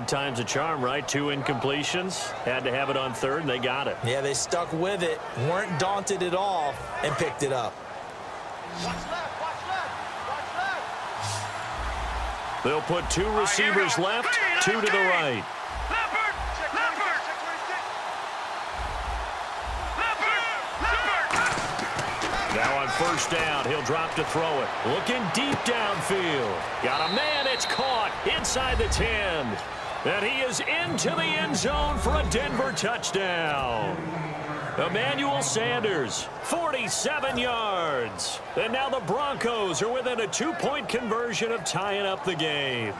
Third time's a charm, right? 2 incompletions. Had to have it on third, and they got it. Yeah, they stuck with it, weren't daunted at all, and picked it up. Watch left, watch left, watch left. They'll put 2 receivers left, 2 to the right. Now on first down, he'll drop to throw it. Looking deep downfield. Got a man, it's caught inside the 10. And he is into the end zone for a Denver touchdown. Emmanuel Sanders, 47 yards. And now the Broncos are within a 2-point conversion of tying up the game.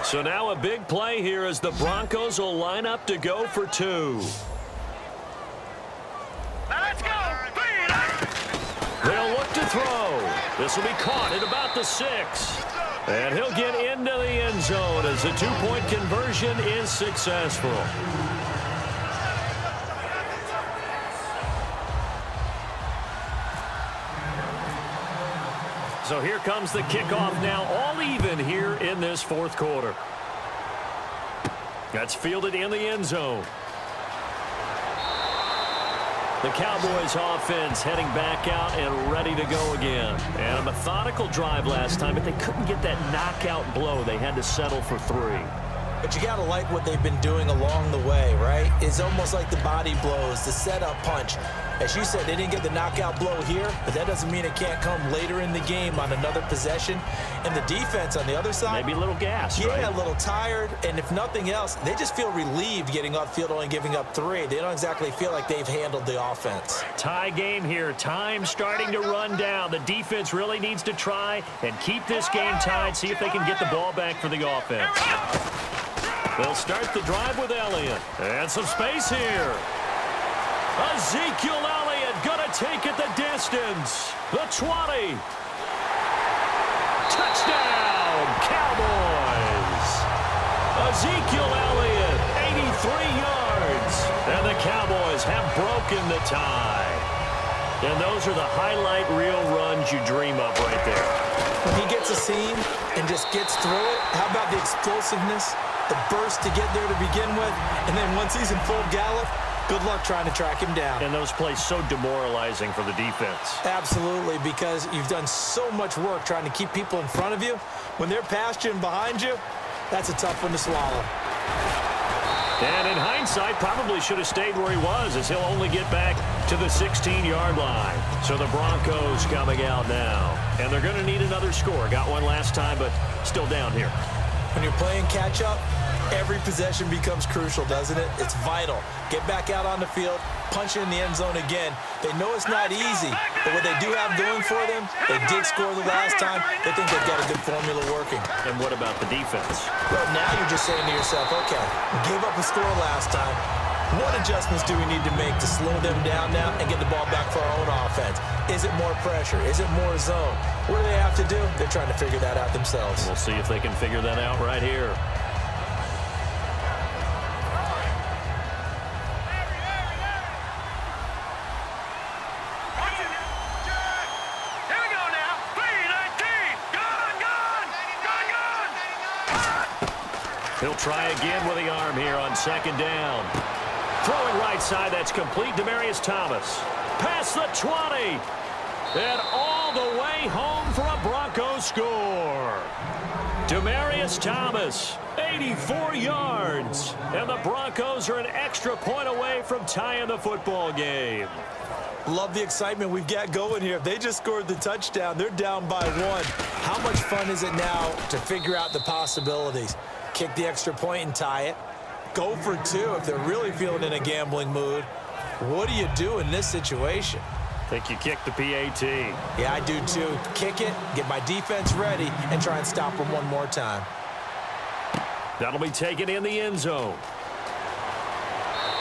So now a big play here as the Broncos will line up to go for 2. Let's go! They'll look to throw. This will be caught at about the 6. And he'll get into the end zone as the 2-point conversion is successful. So here comes the kickoff now, all even here in this fourth quarter. That's fielded in the end zone. The Cowboys offense heading back out and ready to go again. And a methodical drive last time, but they couldn't get that knockout blow. They had to settle for 3. But you got to like what they've been doing along the way, right? It's almost like the body blows, the setup punch. As you said, they didn't get the knockout blow here, but that doesn't mean it can't come later in the game on another possession. And the defense on the other side, maybe a little gas, yeah, right? A little tired. And if nothing else, they just feel relieved getting upfield, only giving up 3. They don't exactly feel like they've handled the offense. Tie game here. Time starting to run down. The defense really needs to try and keep this game tied, see if they can get the ball back for the offense. They'll start the drive with Elliott. And some space here. Ezekiel Elliott gonna take it the distance. The 20. Touchdown, Cowboys. Ezekiel Elliott, 83 yards. And the Cowboys have broken the tie. And those are the highlight reel runs you dream of right there. When he gets a seam and just gets through it, how about the explosiveness, the burst to get there to begin with, and then once he's in full gallop, good luck trying to track him down. And those plays so demoralizing for the defense. Absolutely, because you've done so much work trying to keep people in front of you. When they're past you and behind you, that's a tough one to swallow. And in hindsight, probably should have stayed where he was, as he'll only get back to the 16-yard line. So the Broncos coming out now. And they're going to need another score. Got one last time, but still down here. When you're playing catch-up, every possession becomes crucial, doesn't it? It's vital. Get back out on the field, punch it in the end zone again. They know it's not easy, but what they do have going for them, they did score the last time. They think they've got a good formula working. And what about the defense? Well, now you're just saying to yourself, okay, we gave up a score last time. What adjustments do we need to make to slow them down now and get the ball back for our own offense? Is it more pressure? Is it more zone? What do they have to do? They're trying to figure that out themselves. We'll see if they can figure that out right here. He'll try again with the arm here on second down. Throwing right side, that's complete. Demaryius Thomas. Past the 20. And all the way home for a Broncos score. Demaryius Thomas, 84 yards. And the Broncos are an extra point away from tying the football game. Love the excitement we've got going here. If they just scored the touchdown, they're down by 1. How much fun is it now to figure out the possibilities? Kick the extra point and tie it. Go for 2 if they're really feeling in a gambling mood. What do you do in this situation? I think you kick the PAT. Yeah, I do too. Kick it, get my defense ready, and try and stop them one more time. That'll be taken in the end zone.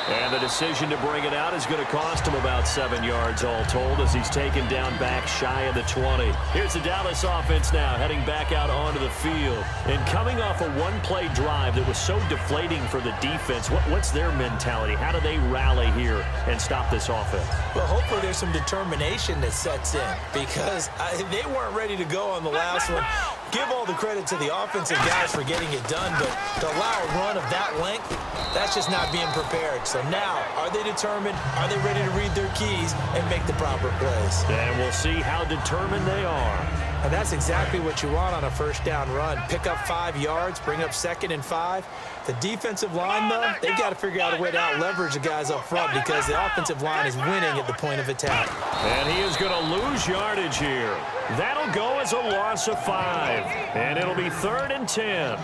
And the decision to bring it out is going to cost him about 7 yards all told as he's taken down back shy of the 20. Here's the Dallas offense now heading back out onto the field. And coming off a one-play drive that was so deflating for the defense, what's their mentality? How do they rally here and stop this offense? Well, hopefully there's some determination that sets in because they weren't ready to go on the last one. Give all the credit to the offensive guys for getting it done, but to allow a run of that length, that's just not being prepared. So now, are they determined? Are they ready to read their keys and make the proper plays? And we'll see how determined they are. And that's exactly what you want on a first down run. Pick up 5 yards, bring up 2nd and 5. The defensive line, though, they've got to figure out a way to out-leverage the guys up front because the offensive line is winning at the point of attack. And he is going to lose yardage here. That'll go as a loss of 5. And it'll be 3rd and 10.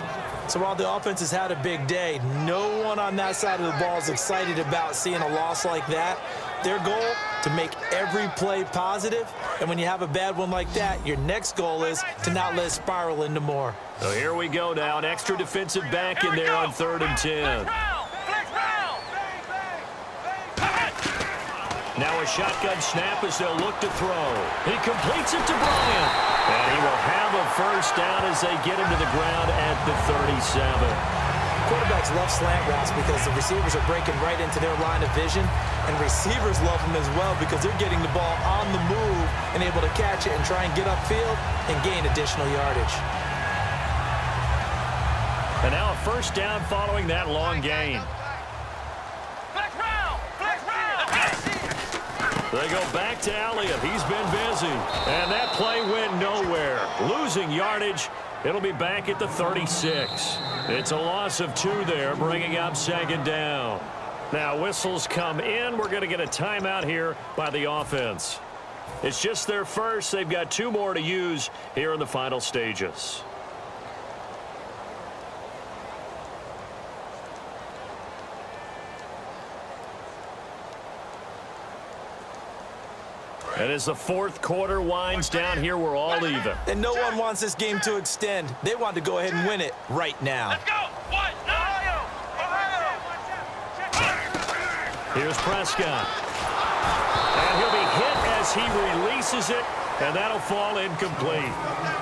So while the offense has had a big day, no one on that side of the ball is excited about seeing a loss like that. Their goal, to make every play positive. And when you have a bad one like that, your next goal is to not let it spiral into more. So here we go now. An extra defensive back in there on 3rd and 10. Now a shotgun snap as they'll look to throw. He completes it to Bryant. And he will have a first down as they get him to the ground at the 37. Quarterbacks love slant routes because the receivers are breaking right into their line of vision, and receivers love them as well because they're getting the ball on the move and able to catch it and try and get upfield and gain additional yardage. And now a first down following that long gain. They go back to Elliott. He's been busy. And that play went nowhere. Losing yardage. It'll be back at the 36. It's a loss of 2 there, bringing up 2nd down. Now whistles come in. We're going to get a timeout here by the offense. It's just their first. They've got 2 more to use here in the final stages. And as the 4th quarter winds down here, we're all even. And no one wants this game to extend. They want to go ahead and win it right now. Let's go! What? Ohio! Here's Prescott. And he'll be hit as he releases it, and that'll fall incomplete.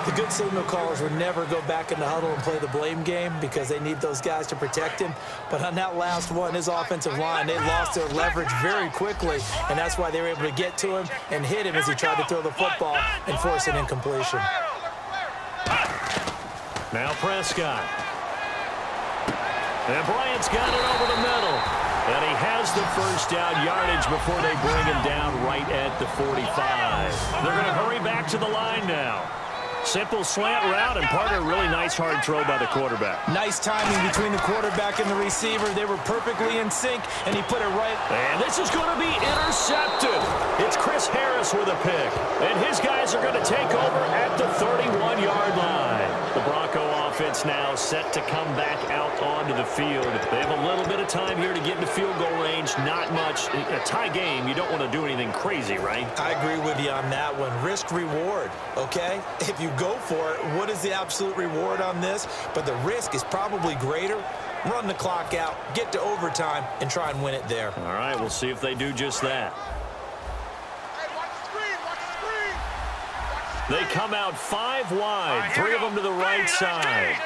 The good signal callers would never go back in the huddle and play the blame game because they need those guys to protect him. But on that last one, his offensive line, they lost their leverage very quickly, and that's why they were able to get to him and hit him as he tried to throw the football and force an incompletion. Now Prescott. And Bryant's got it over the middle. And he has the first down yardage before they bring him down right at the 45. They're going to hurry back to the line now. Simple slant route, and part of a really nice hard throw by the quarterback. Nice timing between the quarterback and the receiver. They were perfectly in sync, and he put it right. And this is going to be intercepted. It's Chris Harris with a pick. And his guys are going to take over at the 31-yard line. The Bronco offense now set to come back out onto the field. They have a little bit of time here to get into field goal range. Not much. A tie game, you don't want to do anything crazy, right? I agree with you on that one. Risk-reward, okay? If you go for it, what is the absolute reward on this? But the risk is probably greater. Run the clock out, get to overtime, and try and win it there. All right, we'll see if they do just that. They come out 5 wide, 3 of them to the right side.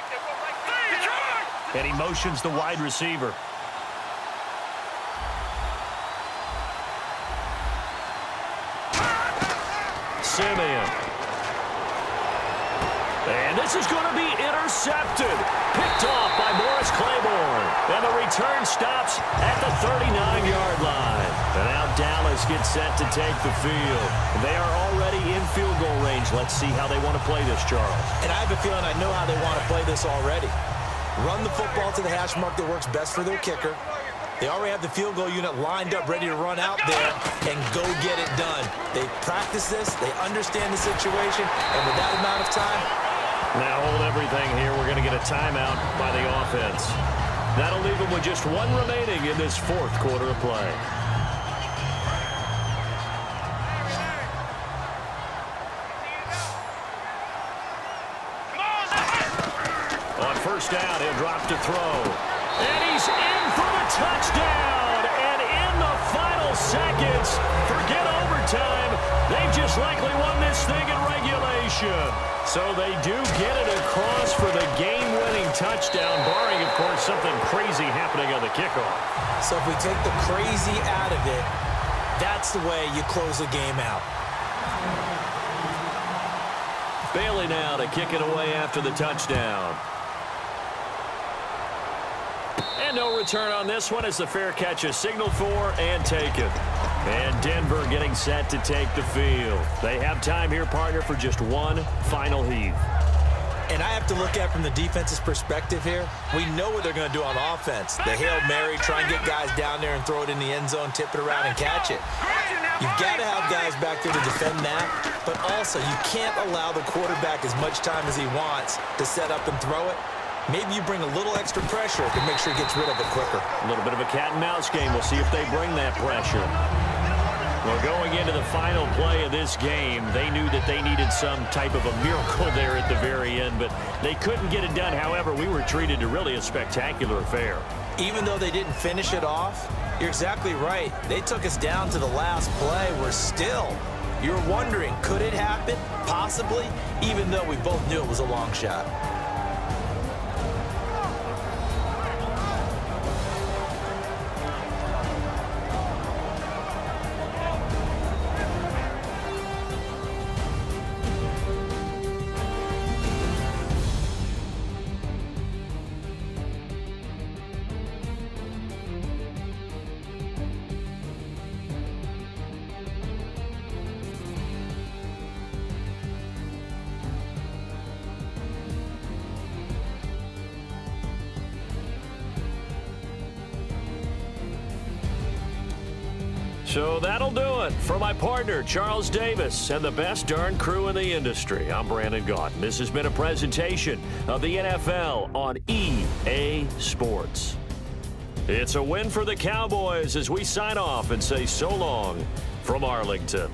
And he motions the wide receiver. Simeon. And this is going to be intercepted. Picked off by Morris Claiborne. And the return stops at the 39-yard line. And now Dallas gets set to take the field. They are already in field goal range. Let's see how they want to play this, Charles. And I have a feeling I know how they want to play this already. Run the football to the hash mark that works best for their kicker. They already have the field goal unit lined up, ready to run out there and go get it done. They practice this. They understand the situation. And with that amount of time, now hold everything here. We're going to get a timeout by the offense. That'll leave them with just 1 remaining in this 4th quarter of play. On first down, he'll drop to throw. And he's in for the touchdown. seconds. Forget overtime. They've just likely won this thing in regulation. So they do get it across for the game-winning touchdown, barring, of course, something crazy happening on the kickoff. So if we take the crazy out of it, that's the way you close a game out. Bailey now to kick it away after the touchdown. And no return on this one as the fair catch is signaled for and taken. And Denver getting set to take the field. They have time here, partner, for just one final heave. And I have to look at it from the defense's perspective here. We know what they're going to do on offense. The Hail Mary, try and get guys down there and throw it in the end zone, tip it around and catch it. You've got to have guys back there to defend that, but also you can't allow the quarterback as much time as he wants to set up and throw it. Maybe you bring a little extra pressure to make sure he gets rid of it quicker. A little bit of a cat and mouse game. We'll see if they bring that pressure. Well, going into the final play of this game, they knew that they needed some type of a miracle there at the very end, but they couldn't get it done. However, we were treated to really a spectacular affair. Even though they didn't finish it off, you're exactly right. They took us down to the last play. We're still, you're wondering, could it happen? Possibly, even though we both knew it was a long shot. So that'll do it. For my partner, Charles Davis, and the best darn crew in the industry, I'm Brandon Gaunt. This has been a presentation of the NFL on EA Sports. It's a win for the Cowboys as we sign off and say so long from Arlington.